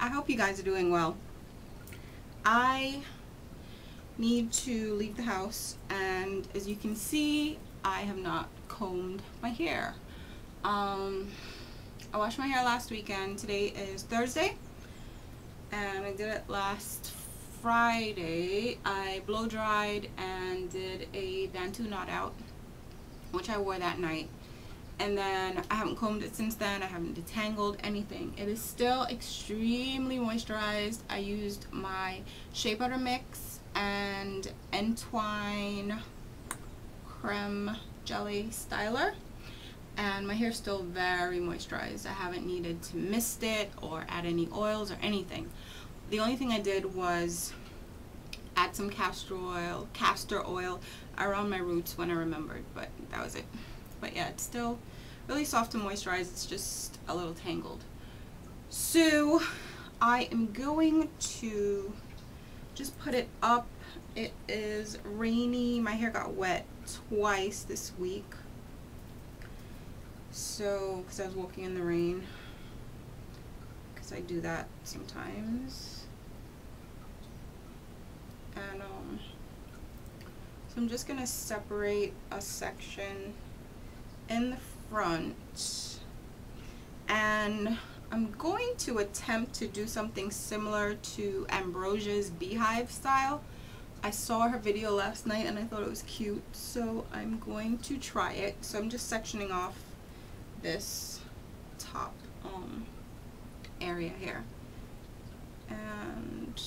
I hope you guys are doing well. I need to leave the house, and as you can see, I have not combed my hair. I washed my hair last weekend. Today is Thursday, and I did it last Friday. I blow dried and did a Bantu knot out, which I wore that night. And then I haven't combed it since then. I haven't detangled anything. It is still extremely moisturized. I used my Shea Butter Mix and Entwine Creme Jelly Styler, and my hair is still very moisturized. I haven't needed to mist it or add any oils or anything. The only thing I did was add some castor oil around my roots when I remembered, but that was it. But yeah, it's still really soft and moisturized. It's just a little tangled. So I am going to just put it up. It is rainy. My hair got wet twice this week. So, because I was walking in the rain. Because I do that sometimes. And so I'm just going to separate a section in the front, and I'm going to attempt to do something similar to Ambrosia's Beehive style. I saw her video last night and I thought it was cute, so I'm going to try it. So I'm just sectioning off this top area here and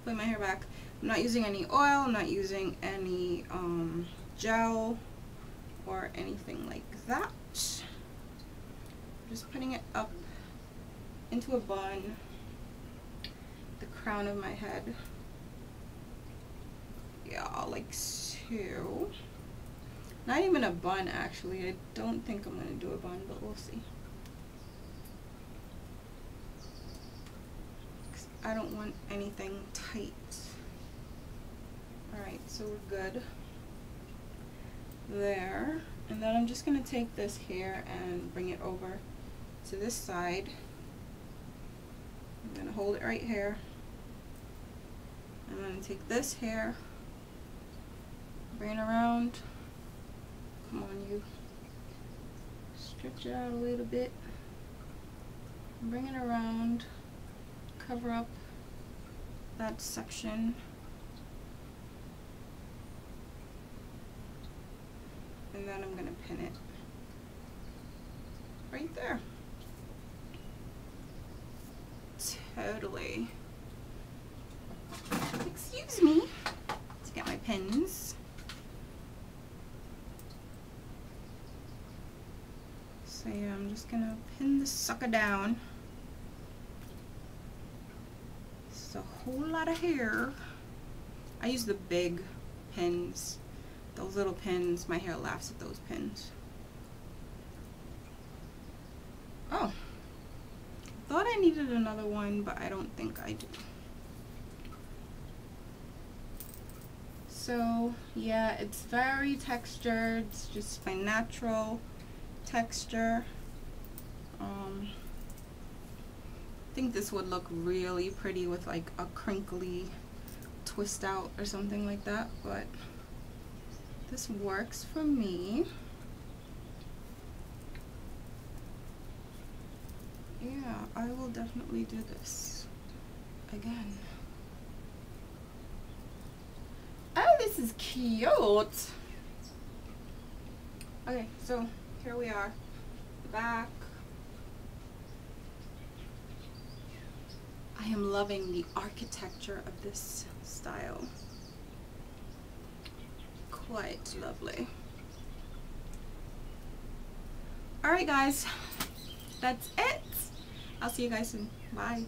putting my hair back. I'm not using any oil, I'm not using any gel or anything like that. I'm just putting it up into a bun, the crown of my head. Yeah, like so. Not even a bun, actually. I don't think I'm gonna do a bun, but we'll see. 'Cause I don't want anything tight. Alright, so we're good there. And then I'm just going to take this hair and bring it over to this side. I'm going to hold it right here. I'm going to take this hair, bring it around. Come on, you. Stretch it out a little bit. Bring it around. Cover up that section. And then I'm going to pin it right there. Totally. Excuse me. Let's get my pins. So yeah, I'm just going to pin this sucker down. This is a whole lot of hair. I use the big pins. Those little pins, my hair laughs at those pins. Oh, thought I needed another one, but I don't think I do. So yeah, it's very textured. It's just my natural texture. I think this would look really pretty with like a crinkly twist out or something like that, but this works for me. Yeah, I will definitely do this again. Oh, this is cute. Okay, so here we are. The back. I am loving the architecture of this style. Quite lovely. Alright guys, that's it. I'll see you guys soon. Bye.